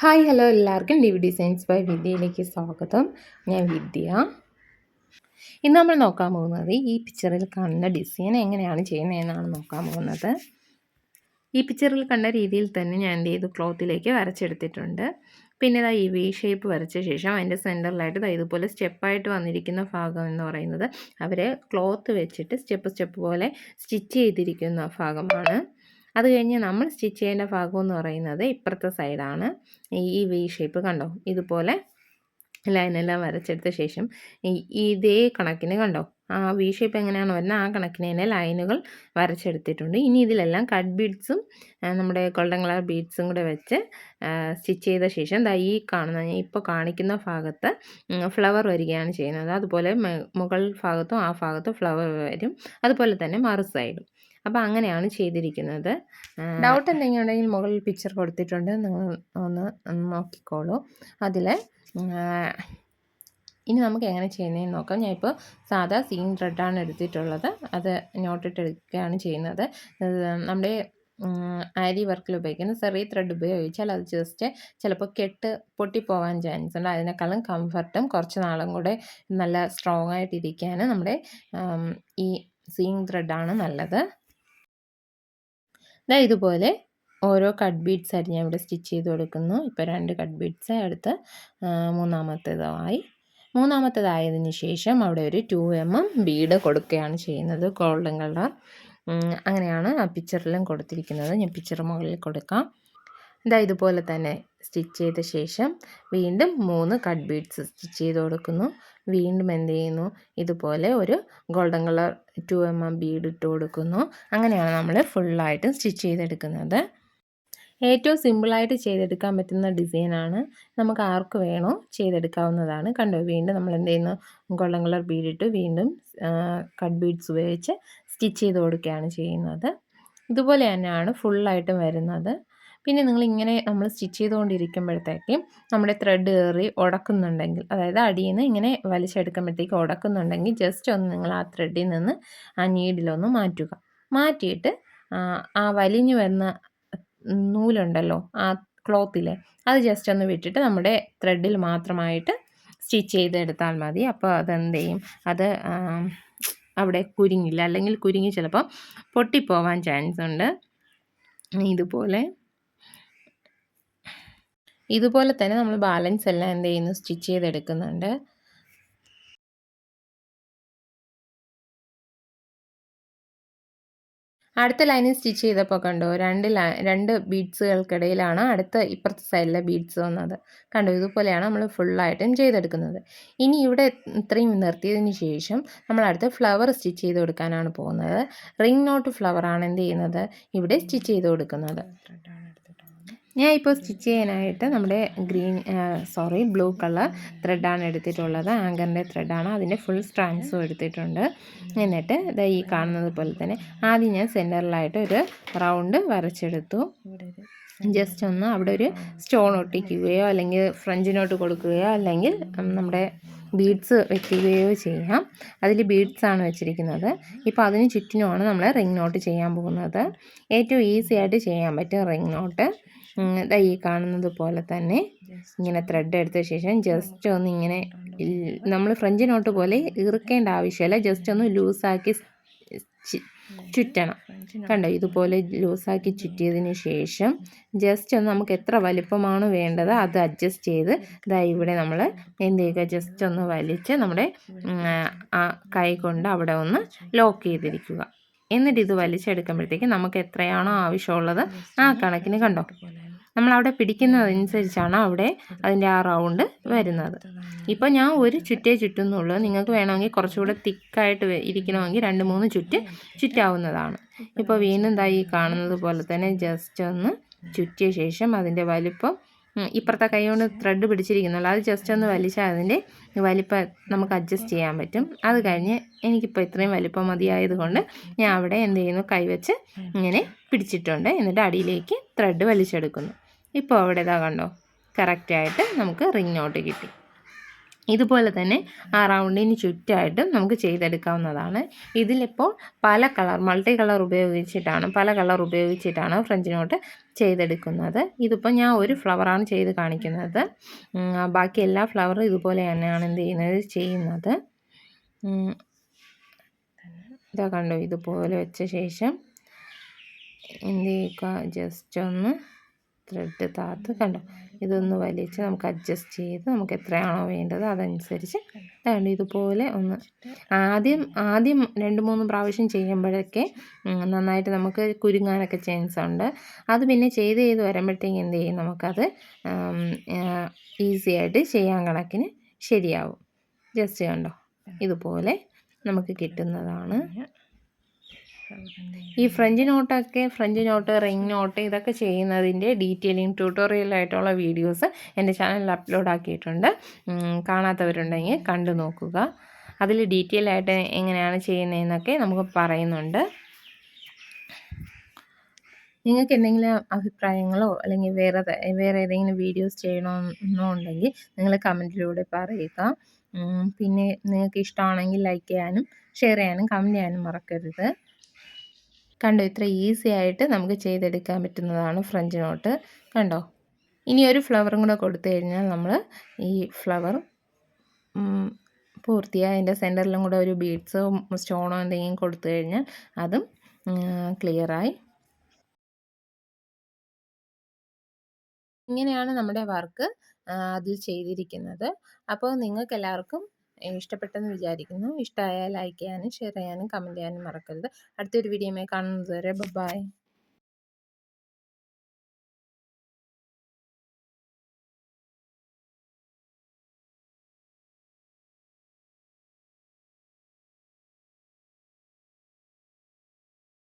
Hi hello എല്ലാവർക്കും D V designs by വിദ്യയിലേക്ക് സ്വാഗതം. ഞാൻ വിദ്യ. ഇന്ന് നമ്മൾ നോക്കാൻ പോകുന്നത് ഈ പിക്ചറിൽ കാണുന്ന ഡിസൈൻ എങ്ങനെയാണ് ചെയ്യുന്നതെന്നാണ് നോക്കാൻ പോകുന്നത്. ഈ പിക്ചറിൽ കണ്ട രീതിയിൽ തന്നെ ഞാൻ എന്ത് ചെയ്തു, ക്ലോത്തിലേക്ക് വരച്ചെടുത്തിട്ടുണ്ട്. പിന്നെ ഇതാ ഈ വി ഷേപ്പ് വരച്ച ശേഷം അതിൻ്റെ സെൻറ്ററിലായിട്ട് ഇതുപോലെ സ്റ്റെപ്പായിട്ട് വന്നിരിക്കുന്ന ഭാഗം എന്ന് പറയുന്നത് അവർ ക്ലോത്ത് വെച്ചിട്ട് സ്റ്റെപ്പ് പോലെ സ്റ്റിച്ച് ചെയ്തിരിക്കുന്ന ഭാഗമാണ്. അത് കഴിഞ്ഞ് നമ്മൾ സ്റ്റിച്ച് ചെയ്യേണ്ട ഭാഗം എന്ന് പറയുന്നത് ഇപ്പുറത്തെ സൈഡാണ്. ഈ വി ഷേപ്പ് കണ്ടോ, ഇതുപോലെ ലൈനെല്ലാം വരച്ചെടുത്ത ശേഷം ഇതേ കണക്കിന് കണ്ടോ, ആ വി ഷേപ്പ് എങ്ങനെയാണ് വരുന്നത് ആ കണക്കിന് തന്നെ ലൈനുകൾ വരച്ചെടുത്തിട്ടുണ്ട്. ഇനി ഇതിലെല്ലാം കട്ട് ബീഡ്സും നമ്മുടെ ഗോൾഡൻ കളർ ബീഡ്സും കൂടെ വെച്ച് സ്റ്റിച്ച് ചെയ്ത ശേഷം ഈ കാണുന്ന ഇപ്പോൾ കാണിക്കുന്ന ഭാഗത്ത് ഫ്ലവർ വരികയാണ് ചെയ്യുന്നത്. അതുപോലെ മുകൾ ഭാഗത്തും ആ ഭാഗത്തും ഫ്ലവർ വരും, അതുപോലെ തന്നെ മറു സൈഡും. അപ്പോൾ അങ്ങനെയാണ് ചെയ്തിരിക്കുന്നത്. ഡൗട്ട് എന്തെങ്കിലും ഉണ്ടെങ്കിൽ മുകളിൽ പിക്ചർ കൊടുത്തിട്ടുണ്ട്, നിങ്ങൾ ഒന്ന് നോക്കിക്കോളൂ. അതിൽ ഇനി നമുക്ക് എങ്ങനെ ചെയ്യുന്നതെന്ന് നോക്കാം. ഞാനിപ്പോൾ സാധാ സീൻ ത്രെഡാണ് എടുത്തിട്ടുള്ളത്, അത് നോട്ടിട്ടെടുക്കുകയാണ് ചെയ്യുന്നത്. നമ്മുടെ ആരി വർക്കിൽ ഉപയോഗിക്കുന്ന ചെറിയ ത്രെഡ് ഉപയോഗിച്ചാൽ അത് ജസ്റ്റ് ചിലപ്പോൾ കെട്ട് പൊട്ടിപ്പോവാൻ ചാൻസ് ഉണ്ട്. അതിനേക്കാളും കംഫർട്ടും കുറച്ച് നാളും കൂടെ നല്ല സ്ട്രോങ് ആയിട്ടിരിക്കാൻ നമ്മുടെ ഈ സീൻ ത്രെഡാണ് നല്ലത്. ഇതുപോലെ ഓരോ കട്ട് ബീഡ്സ് ആയിട്ട് ഞാൻ ഇവിടെ സ്റ്റിച്ച് ചെയ്ത് കൊടുക്കുന്നു. ഇപ്പോൾ 2 കട്ട് ബീഡ്സ് എടുത്ത് മൂന്നാമത്തേതായതിന് ശേഷം അവിടെ ഒരു 2 mm ബീഡ് കൊടുക്കുകയാണ് ചെയ്യുന്നത്, ഗോൾഡൻ കളർ. അങ്ങനെയാണ് ആ പിക്ചറിലും കൊടുത്തിരിക്കുന്നത്. ഞാൻ പിക്ചർ മുകളിൽ കൊടുക്കാം. ഇതുപോലെ തന്നെ സ്റ്റിച്ച് ചെയ്ത ശേഷം വീണ്ടും 3 കട്ട് ബീഡ്സ് സ്റ്റിച്ച് ചെയ്ത് കൊടുക്കുന്നു. വീണ്ടും എന്ത് ചെയ്യുന്നു, ഇതുപോലെ ഒരു ഗോൾഡൻ കളർ 2 mm ബീഡ് ഇട്ട് കൊടുക്കുന്നു. അങ്ങനെയാണ് നമ്മൾ ഫുള്ളായിട്ടും സ്റ്റിച്ച് ചെയ്തെടുക്കുന്നത്. ഏറ്റവും സിമ്പിളായിട്ട് ചെയ്തെടുക്കാൻ പറ്റുന്ന ഡിസൈനാണ്. നമുക്ക് ആർക്ക് വേണോ ചെയ്തെടുക്കാവുന്നതാണ്. കണ്ടോ, വീണ്ടും നമ്മൾ എന്ത് ചെയ്യുന്നു, ഗോൾഡൻ കളർ ബീഡിട്ട് വീണ്ടും കട്ട് ബീഡ്സ് ഉപയോഗിച്ച് സ്റ്റിച്ച് ചെയ്ത് കൊടുക്കുകയാണ് ചെയ്യുന്നത്. ഇതുപോലെ തന്നെയാണ് ഫുള്ളായിട്ടും വരുന്നത്. പിന്നെ നിങ്ങളിങ്ങനെ നമ്മൾ സ്റ്റിച്ച് ചെയ്തുകൊണ്ടിരിക്കുമ്പോഴത്തേക്കും നമ്മുടെ ത്രെഡ് കയറി ഉടക്കുന്നുണ്ടെങ്കിൽ, അതായത് അടിയിൽ നിന്ന് ഇങ്ങനെ വലിച്ചെടുക്കുമ്പോഴത്തേക്ക് ഉടക്കുന്നുണ്ടെങ്കിൽ ജസ്റ്റ് ഒന്ന് നിങ്ങൾ ആ ത്രെഡിൽ നിന്ന് ആ നീഡിലൊന്ന് മാറ്റിയിട്ട് ആ വലിഞ്ഞു വരുന്ന നൂലുണ്ടല്ലോ ആ ക്ലോത്തിലെ, അത് ജസ്റ്റ് ഒന്ന് വിട്ടിട്ട് നമ്മുടെ ത്രെഡിൽ മാത്രമായിട്ട് സ്റ്റിച്ച് ചെയ്തെടുത്താൽ മതി. അപ്പോൾ അതെന്ത് ചെയ്യും, അത് അവിടെ കുരുങ്ങില്ല, അല്ലെങ്കിൽ കുരുങ്ങി ചിലപ്പോൾ പൊട്ടിപ്പോവാൻ ചാൻസ് ഉണ്ട്. ഇതുപോലെ തന്നെ നമ്മൾ ബാലൻസ് എല്ലാം എന്ത് ചെയ്യുന്നു, സ്റ്റിച്ച് ചെയ്തെടുക്കുന്നുണ്ട്. അടുത്ത ലൈനിൽ സ്റ്റിച്ച് ചെയ്തപ്പോൾ കണ്ടോ, 2 ബീഡ്സുകൾക്കിടയിലാണ് ഇപ്പുറത്തെ സൈഡിലെ ബീഡ്സ് വന്നത്. കണ്ടോ, ഇതുപോലെയാണ് നമ്മൾ ഫുള്ളായിട്ടും ചെയ്തെടുക്കുന്നത്. ഇനി ഇവിടെ ഇത്രയും നിർത്തിയതിന് ശേഷം നമ്മൾ അടുത്ത് ഫ്ലവർ സ്റ്റിച്ച് ചെയ്ത് കൊടുക്കാനാണ് പോകുന്നത്. റിംഗ് നോട്ട് ഫ്ലവറാണ് എന്ത് ചെയ്യുന്നത്, ഇവിടെ സ്റ്റിച്ച് ചെയ്ത് കൊടുക്കുന്നത്. ഞാൻ ഇപ്പോൾ സ്റ്റിച്ച് ചെയ്യാനായിട്ട് നമ്മുടെ ബ്ലൂ കളർ ത്രെഡാണ് എടുത്തിട്ടുള്ളത്. ആങ്കറിൻ്റെ ത്രെഡാണ്, അതിൻ്റെ ഫുൾ സ്ട്രാൻഡ്സും എടുത്തിട്ടുണ്ട്. എന്നിട്ട് ഈ കാണുന്നത് പോലെ തന്നെ ആദ്യം ഞാൻ സെൻറ്ററിലായിട്ട് ഒരു റൗണ്ട് വരച്ചെടുത്തു. ജസ്റ്റ് ഒന്ന് അവിടെ ഒരു സ്റ്റോൺ ഒട്ടിക്കുകയോ അല്ലെങ്കിൽ ഫ്രഞ്ച് നോട്ട് കൊടുക്കുകയോ അല്ലെങ്കിൽ നമ്മുടെ ബീഡ്സ് വെക്കുകയോ ചെയ്യാം. അതിൽ ബീഡ്സാണ് വെച്ചിരിക്കുന്നത്. ഇപ്പോൾ അതിന് ചുറ്റിനുമാണ് നമ്മൾ റിംഗ് നോട്ട് ചെയ്യാൻ പോകുന്നത്. ഏറ്റവും ഈസി ആയിട്ട് ചെയ്യാൻ പറ്റും റിംഗ് നോട്ട്. ഈ കാണുന്നത് പോലെ തന്നെ ഇങ്ങനെ ത്രെഡ് എടുത്ത ശേഷം ജസ്റ്റ് ഒന്ന് ഇങ്ങനെ, നമ്മൾ ഫ്രഞ്ച് നോട്ട് പോലെ ഇറുക്കേണ്ട ആവശ്യമില്ല, ജസ്റ്റ് ഒന്ന് ലൂസാക്കി ചുറ്റണം. കണ്ടോ, ഇതുപോലെ ലൂസാക്കി ചുറ്റിയതിന് ശേഷം ജസ്റ്റ് ഒന്ന് നമുക്ക് എത്ര വലിപ്പമാണ് വേണ്ടത് അത് അഡ്ജസ്റ്റ് ചെയ്ത് ഇവിടെ നമ്മൾ എന്ത് ചെയ്യുക, ജസ്റ്റ് ഒന്ന് വലിച്ച് നമ്മുടെ ആ കൈ കൊണ്ട് അവിടെ ഒന്ന് ലോക്ക് ചെയ്തിരിക്കുക. എന്നിട്ട് ഇത് വലിച്ചെടുക്കുമ്പോഴത്തേക്ക് നമുക്ക് എത്രയാണോ ആവശ്യമുള്ളത് ആ കണക്കിന് കണ്ടോ, നമ്മളവിടെ പിടിക്കുന്നതനുസരിച്ചാണ് അവിടെ അതിൻ്റെ ആ റൗണ്ട് വരുന്നത്. ഇപ്പോൾ ഞാൻ ഒരു ചുറ്റേ ചുറ്റുന്നുള്ളൂ. നിങ്ങൾക്ക് വേണമെങ്കിൽ കുറച്ചുകൂടെ തിക്കായിട്ട് ഇരിക്കണമെങ്കിൽ 2-3 ചുറ്റാവുന്നതാണ്. ഇപ്പോൾ വീണ്ടും ഈ കാണുന്നത് പോലെ തന്നെ ജസ്റ്റ് ഒന്ന് ചുറ്റിയ ശേഷം അതിൻ്റെ വലിപ്പം, ഇപ്പുറത്തെ കൈ കൊണ്ട് ത്രെഡ് പിടിച്ചിരിക്കുന്നുള്ളൂ, അത് ജസ്റ്റ് ഒന്ന് വലിച്ചാൽ അതിൻ്റെ വലിപ്പം നമുക്ക് അഡ്ജസ്റ്റ് ചെയ്യാൻ പറ്റും. അത് കഴിഞ്ഞ് എനിക്കിപ്പോൾ ഇത്രയും വലിപ്പം മതിയായതുകൊണ്ട് ഞാൻ അവിടെ എന്ത് ചെയ്യുന്നു, കൈവച്ച് ഇങ്ങനെ പിടിച്ചിട്ടുണ്ട്. എന്നിട്ട് അടിയിലേക്ക് ത്രെഡ് വലിച്ചെടുക്കുന്നു. ഇപ്പോൾ അവിടെ കണ്ടോ, കറക്റ്റായിട്ട് നമുക്ക് റിംഗ് നോട്ട് കിട്ടി. ഇതുപോലെ തന്നെ ആ റൗണ്ടിന് ചുറ്റായിട്ടും നമുക്ക് ചെയ്തെടുക്കാവുന്നതാണ്. ഇതിലിപ്പോൾ മൾട്ടി കളർ ഉപയോഗിച്ചിട്ടാണ് ഫ്രഞ്ച് നോട്ട് ചെയ്തെടുക്കുന്നത്. ഇതിപ്പോൾ ഞാൻ ഒരു ഫ്ലവറാണ് ചെയ്ത് കാണിക്കുന്നത്. ബാക്കി എല്ലാ ഫ്ലവറും ഇതുപോലെ തന്നെയാണ് ചെയ്യുന്നത്. ഇതാ കണ്ടോ, ഇതുപോലെ വെച്ച ശേഷം എന്ത് ചെയ്യുക, ജസ്റ്റ് ഒന്ന് ത്രെഡ് താത്ത് കണ്ടോ, ഇതൊന്ന് വലിച്ച് നമുക്ക് അഡ്ജസ്റ്റ് ചെയ്ത് നമുക്ക് എത്രയാണോ വേണ്ടത് അതനുസരിച്ച് ഇതുപോലെ ഒന്ന് ആദ്യം 2-3 പ്രാവശ്യം ചെയ്യുമ്പോഴൊക്കെ നന്നായിട്ട് നമുക്ക് കുരുങ്ങാനൊക്കെ ചാൻസ് ഉണ്ട്. അത് പിന്നെ ചെയ്ത് വരുമ്പോഴത്തേക്ക് എന്ത് ചെയ്യും, നമുക്കത് ഈസി ആയിട്ട് ചെയ്യാൻ കണക്കിന് ശരിയാവും. ജസ്റ്റ് കണ്ടോ, ഇതുപോലെ നമുക്ക് കിട്ടുന്നതാണ്. ഈ ഫ്രഞ്ച് നോട്ട്, റിംഗ് നോട്ട് ഇതൊക്കെ ചെയ്യുന്നതിൻ്റെ ഡീറ്റെയിലിംഗ് ട്യൂട്ടോറിയലായിട്ടുള്ള വീഡിയോസ് എൻ്റെ ചാനലിൽ അപ്ലോഡ് ആക്കിയിട്ടുണ്ട്. കാണാത്തവരുണ്ടെങ്കിൽ കണ്ടു നോക്കുക. അതിൽ ഡീറ്റെയിൽ ആയിട്ട് എങ്ങനെയാണ് ചെയ്യുന്നതെന്നൊക്കെ നമുക്ക് പറയുന്നുണ്ട്. നിങ്ങൾക്ക് എന്തെങ്കിലും അഭിപ്രായങ്ങളോ അല്ലെങ്കിൽ വേറെ ഏതെങ്കിലും വീഡിയോസ് ചെയ്യണമെന്നുണ്ടെങ്കിൽ നിങ്ങൾ കമൻറ്റിലൂടെ പറയുക. പിന്നെ നിങ്ങൾക്ക് ഇഷ്ടമാണെങ്കിൽ ലൈക്ക് ചെയ്യാനും ഷെയർ ചെയ്യാനും കമൻറ്റ് ചെയ്യാനും മറക്കരുത്. കണ്ടോ, ഇത്ര ഈസി ആയിട്ട് നമുക്ക് ചെയ്തെടുക്കാൻ പറ്റുന്നതാണ് ഫ്രഞ്ച് നോട്ട്. കണ്ടോ, ഇനി ഒരു ഫ്ലവറും കൂടെ കൊടുത്തു കഴിഞ്ഞാൽ നമ്മൾ ഈ ഫ്ലവർ പൂർത്തിയായി അതിൻ്റെ സെൻറ്ററിലും കൂടെ ഒരു ബീഡ്സോ സ്റ്റോണോ എന്തെങ്കിലും കൊടുത്തു കഴിഞ്ഞാൽ അതും ക്ലിയറായി. ഇങ്ങനെയാണ് നമ്മുടെ വർക്ക് അതിൽ ചെയ്തിരിക്കുന്നത്. അപ്പോൾ നിങ്ങൾക്ക് എല്ലാവർക്കും ഇഷ്ടപ്പെട്ടെന്ന് വിചാരിക്കുന്നു. ഇഷ്ടമായാൽ ലൈക്ക് ചെയ്യാനും ഷെയർ ചെയ്യാനും കമൻറ്റ് ചെയ്യാനും മറക്കരുത്. അടുത്തൊരു വീഡിയോയുമായി കാണുന്നത് വരെ ബൈ.